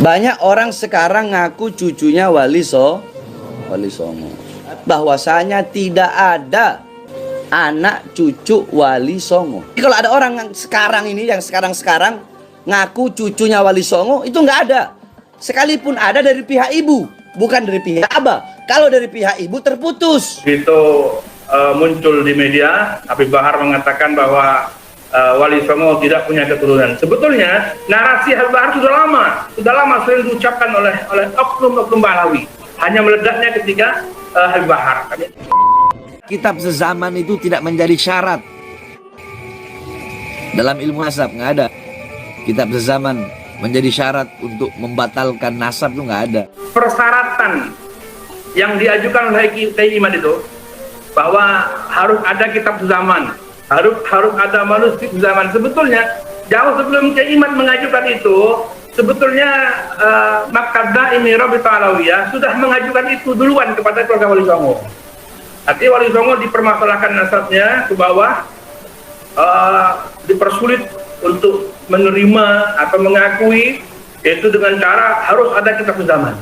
Banyak orang sekarang ngaku cucunya Wali Songo. Bahwasanya tidak ada anak cucu Wali Songo. Kalau ada orang yang sekarang ini, yang sekarang ngaku cucunya Wali Songo, itu nggak ada. Sekalipun ada dari pihak ibu, bukan dari pihak abah. Kalau dari pihak ibu terputus. Itu muncul di media, Habib Bahar mengatakan bahwa Wali Songo tidak punya keturunan. Sebetulnya narasi Habib Bahar sudah lama sering diucapkan oleh oknum-oknum Balawi. Hanya meledaknya ketika Habib Bahar. Kitab sezaman itu tidak menjadi syarat dalam ilmu nasab, nggak ada. Kitab sezaman menjadi syarat untuk membatalkan nasab itu nggak ada. Persyaratan yang diajukan oleh Kiai Imad itu bahwa harus ada kitab sezaman, harus ada manuskrip zaman. Sebetulnya jauh sebelum Kiai Imad mengajukan itu, sebetulnya Maktab Daimi Rabithah Alawiyah sudah mengajukan itu duluan kepada keluarga Wali Songo. Artinya Wali Songo dipermasalahkan nasabnya ke bawah, dipersulit untuk menerima atau mengakui, yaitu dengan cara harus ada kitab sezaman.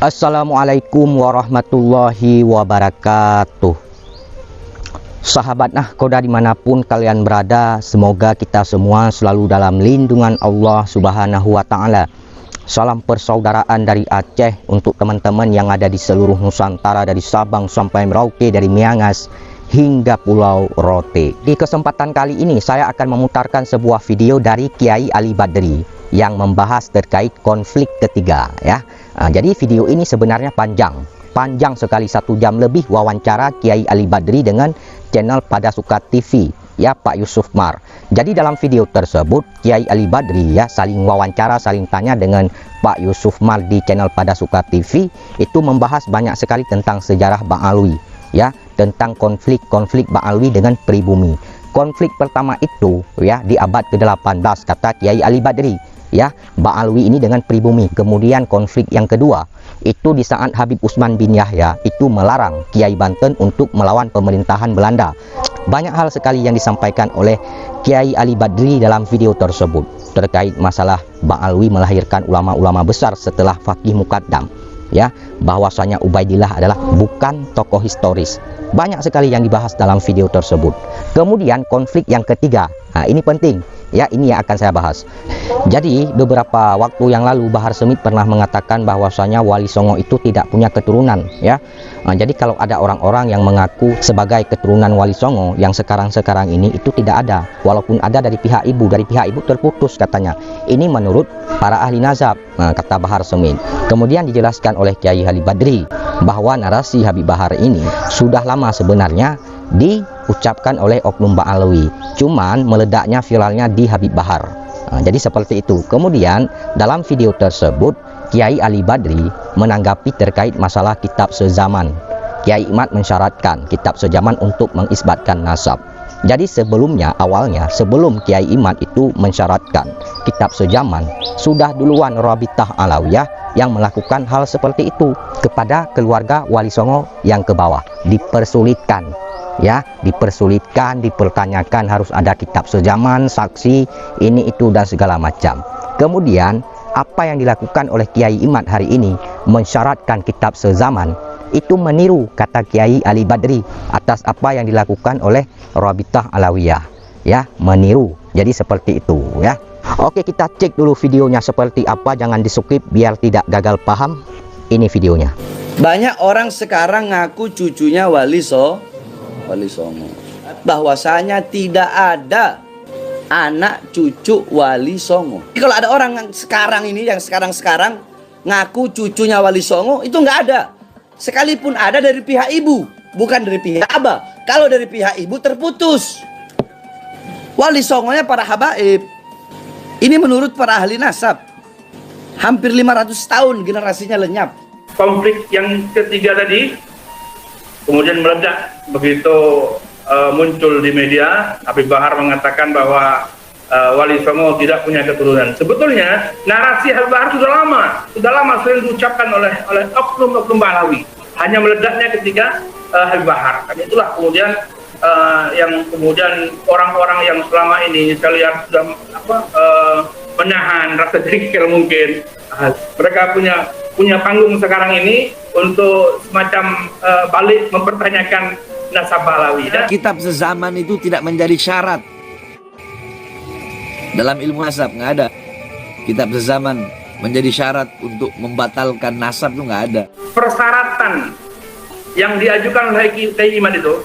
Assalamualaikum warahmatullahi wabarakatuh. Sahabat nahkoda dimanapun kalian berada, semoga kita semua selalu dalam lindungan Allah Subhanahu wa Ta'ala. Salam persaudaraan dari Aceh untuk teman-teman yang ada di seluruh Nusantara, dari Sabang sampai Merauke, dari Miangas hingga Pulau Rote. Di kesempatan kali ini saya akan memutarkan sebuah video dari Kiai Ali Badri yang membahas terkait konflik ketiga, ya. Jadi video ini sebenarnya panjang sekali, 1 jam lebih wawancara Kiai Ali Badri dengan channel Pada Suka TV, ya, Pak Yusuf Mar. Jadi dalam video tersebut Kiai Ali Badri, ya, saling wawancara, saling tanya dengan Pak Yusuf Mar di channel Pada Suka TV, itu membahas banyak sekali tentang sejarah Ba'alwi, ya, tentang konflik Ba'alwi dengan pribumi. Konflik pertama itu, ya, di abad ke-18 kata Kiai Ali Badri, ya, Ba'alwi ini dengan pribumi. Kemudian konflik yang kedua itu di saat Habib Utsman bin Yahya itu melarang Kiai Banten untuk melawan pemerintahan Belanda. Banyak hal sekali yang disampaikan oleh Kiai Ali Badri dalam video tersebut terkait masalah Ba'alwi melahirkan ulama-ulama besar setelah Faqih Muqaddam, ya, bahwasanya Ubaidillah adalah bukan tokoh historis. Banyak sekali yang dibahas dalam video tersebut. Kemudian konflik yang ketiga, nah ini penting, ya, ini yang akan saya bahas. Jadi beberapa waktu yang lalu Bahar Smith pernah mengatakan bahwasanya Wali Songo itu tidak punya keturunan, ya. Jadi kalau ada orang-orang yang mengaku sebagai keturunan Wali Songo yang sekarang ini itu tidak ada, walaupun ada dari pihak ibu terputus katanya. Ini menurut para ahli nazab, kata Bahar Smith. Kemudian dijelaskan oleh Kiai Ali Badri bahwa narasi Habib Bahar ini sudah lama sebenarnya diucapkan oleh oknum Ba'alwi, cuman meledaknya viralnya di Habib Bahar. Jadi seperti itu. Kemudian dalam video tersebut Kiai Ali Badri menanggapi terkait masalah kitab sezaman. Kiai Imad mensyaratkan kitab sezaman untuk mengisbatkan nasab. Jadi sebelumnya, awalnya sebelum Kiai Imad itu mensyaratkan kitab sezaman, sudah duluan Rabithah Alawiyah yang melakukan hal seperti itu kepada keluarga Wali Songo yang ke bawah. Dipersulitkan, ya, dipertanyakan harus ada kitab sezaman, saksi, ini itu dan segala macam. Kemudian apa yang dilakukan oleh Kiai Imad hari ini mensyaratkan kitab sezaman, itu meniru, kata Kiai Ali Badri, atas apa yang dilakukan oleh Rabithah Alawiyah, ya, meniru. Jadi seperti itu, ya. Oke, kita cek dulu videonya seperti apa, jangan di skip biar tidak gagal paham. Ini videonya. Banyak orang sekarang ngaku cucunya Wali Songo. Bahwasanya tidak ada anak cucu Wali Songo. Kalau ada orang yang sekarang ini, yang sekarang ngaku cucunya Wali Songo, itu nggak ada. Sekalipun ada dari pihak ibu, bukan dari pihak abah. Kalau dari pihak ibu terputus. Wali Songonya para habaib. Ini menurut para ahli nasab. Hampir 500 tahun generasinya lenyap. Konflik yang ketiga tadi kemudian meledak begitu muncul di media. Habib Bahar mengatakan bahwa Wali Songo tidak punya keturunan. Sebetulnya narasi Habib Bahar sudah lama sering diucapkan oleh oknum-oknum Ba'alawi. Hanya meledaknya ketika Habib Bahar. Dan itulah kemudian yang kemudian orang-orang yang selama ini saya lihat sudah menahan rasa jengkel mungkin. Mereka punya panggung sekarang ini untuk semacam balik mempertanyakan nasab Ba'alawi. Kitab sezaman itu tidak menjadi syarat dalam ilmu nasab, nggak ada. Kitab sezaman menjadi syarat untuk membatalkan nasab itu nggak ada. Persyaratan yang diajukan oleh Kiai Imad itu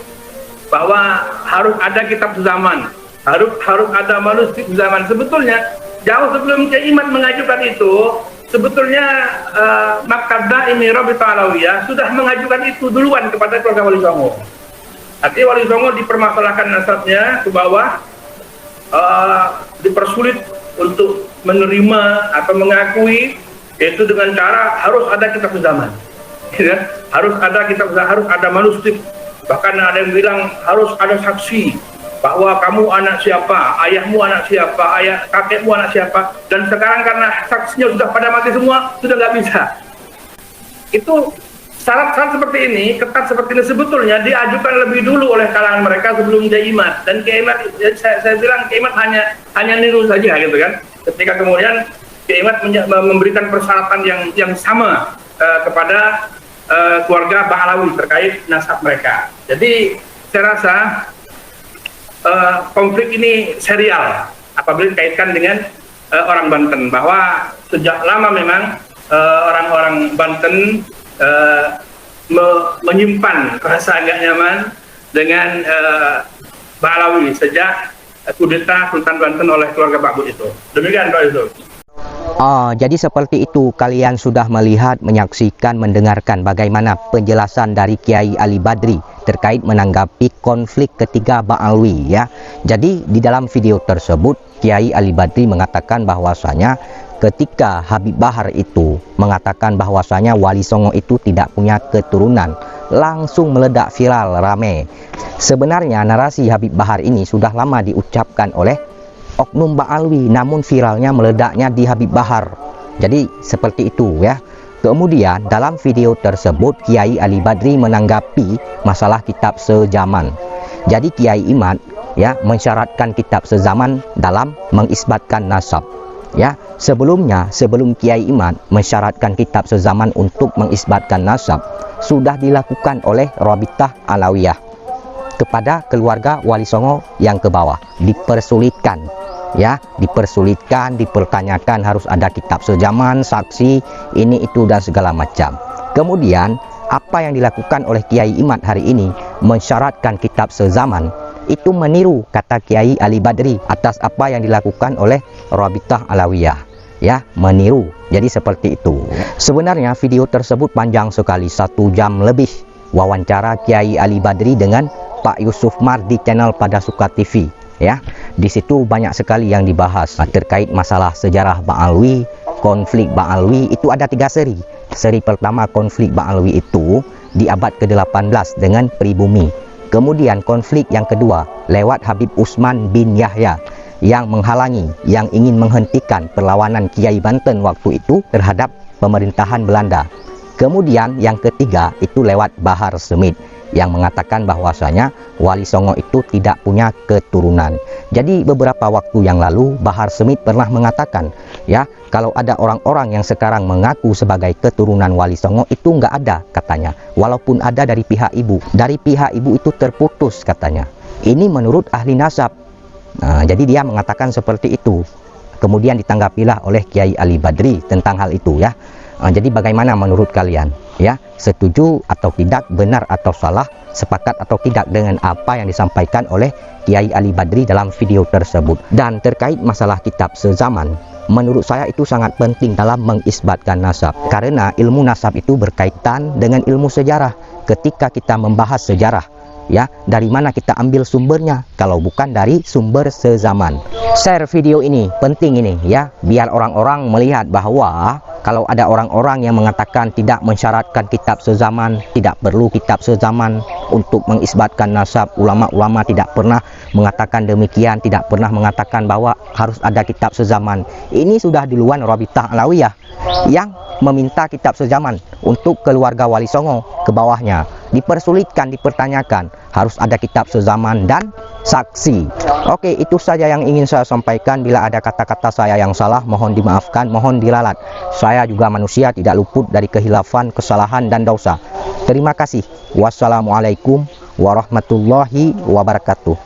bahwa harus ada kitab sezaman, harus ada manuskrip zaman. Sebetulnya jauh sebelum Kiai Imad mengajukan itu, sebetulnya Maktab Daimi Rabithah Alawiyah sudah mengajukan itu duluan kepada keluarga Wali Songo. Artinya Wali Songo dipermasalahkan nasabnya ke bawah, dipersulit untuk menerima atau mengakui, yaitu dengan cara harus ada kitab sezaman, ya? Harus ada kitab sezaman, harus ada manuskrip. Bahkan ada yang bilang harus ada saksi bahwa kamu anak siapa, ayahmu anak siapa, kakekmu anak siapa. Dan sekarang karena saksinya sudah pada mati semua, sudah nggak bisa. Itu syarat-syarat seperti ini, ketat seperti ini sebetulnya diajukan lebih dulu oleh kalangan mereka sebelum Kiai Imad. Dan Kiai Imad, saya bilang Kiai Imad hanya niru saja gitu kan. Ketika kemudian Kiai Imad memberikan persyaratan yang sama kepada keluarga Ba'alawi terkait nasab mereka. Jadi saya rasa konflik ini serial apabila dikaitkan dengan orang Banten, bahwa sejak lama memang orang-orang Banten menyimpan rasa agak nyaman dengan Ba'alawi sejak kudeta Sultan Banten oleh keluarga Pak Bud itu. Demikian Pak Yusuf. Jadi seperti itu, kalian sudah melihat, menyaksikan, mendengarkan bagaimana penjelasan dari Kiai Ali Badri terkait menanggapi konflik ketiga Ba'alawi, ya. Jadi di dalam video tersebut Kiai Ali Badri mengatakan bahwasanya ketika Habib Bahar itu mengatakan bahwasanya Wali Songo itu tidak punya keturunan, langsung meledak viral rame. Sebenarnya narasi Habib Bahar ini sudah lama diucapkan oleh oknum Ba'alawi, namun viralnya meledaknya di Habib Bahar. Jadi seperti itu, ya. Kemudian dalam video tersebut Kiai Ali Badri menanggapi masalah kitab sezaman. Jadi Kiai Imad, ya, mensyaratkan kitab sezaman dalam mengisbatkan nasab. Ya, sebelum Kiai Imad mensyaratkan kitab sezaman untuk mengisbatkan nasab, sudah dilakukan oleh Rabithah Alawiyah kepada keluarga Wali Songo yang ke bawah. Dipersulitkan, ya, dipertanyakan harus ada kitab sezaman, saksi, ini itu dan segala macam. Kemudian apa yang dilakukan oleh Kiai Imad hari ini, mensyaratkan kitab sezaman, itu meniru kata Kiai Ali Badri atas apa yang dilakukan oleh Rabithah Alawiyah, ya, meniru. Jadi seperti itu. Sebenarnya video tersebut panjang sekali, 1 jam lebih wawancara Kiai Ali Badri dengan Pak Yusuf Mar di channel Pada Suka TV, ya. Di situ banyak sekali yang dibahas terkait masalah sejarah Ba'alawi, konflik Ba'alawi. Itu ada 3 seri. Seri pertama konflik Ba'alawi itu di abad ke-18 dengan pribumi. Kemudian konflik yang kedua lewat Habib Usman bin Yahya yang menghalangi, yang ingin menghentikan perlawanan Kiai Banten waktu itu terhadap pemerintahan Belanda. Kemudian yang ketiga itu lewat Bahar Smith yang mengatakan bahwasanya Wali Songo itu tidak punya keturunan. Jadi beberapa waktu yang lalu Bahar Smith pernah mengatakan, ya, kalau ada orang-orang yang sekarang mengaku sebagai keturunan Wali Songo itu nggak ada katanya. Walaupun ada dari pihak ibu itu terputus katanya. Ini menurut ahli nasab. Nah, jadi dia mengatakan seperti itu. Kemudian ditanggapilah oleh Kiai Ali Badri tentang hal itu, ya. Jadi bagaimana menurut kalian, ya? Setuju atau tidak, benar atau salah, sepakat atau tidak dengan apa yang disampaikan oleh Kiai Ali Badri dalam video tersebut. Dan terkait masalah kitab sezaman, menurut saya itu sangat penting dalam mengisbatkan nasab, karena ilmu nasab itu berkaitan dengan ilmu sejarah. Ketika kita membahas sejarah, ya, dari mana kita ambil sumbernya kalau bukan dari sumber sezaman. Share video ini, penting ini, ya, biar orang-orang melihat bahwa Kalau ada orang-orang yang mengatakan tidak mensyaratkan kitab sezaman, tidak perlu kitab sezaman untuk mengisbatkan nasab, ulama-ulama tidak pernah mengatakan demikian, tidak pernah mengatakan bahwa harus ada kitab sezaman. Ini sudah duluan Rabithah Alawiyah yang meminta kitab sezaman untuk keluarga Wali Songo ke bawahnya. Dipersulitkan, dipertanyakan, harus ada kitab sezaman dan saksi. Oke, itu saja yang ingin saya sampaikan. Bila ada kata-kata saya yang salah, mohon dimaafkan, mohon diralat. Saya juga manusia, tidak luput dari kehilafan, kesalahan, dan dosa. Terima kasih. Wassalamualaikum warahmatullahi wabarakatuh.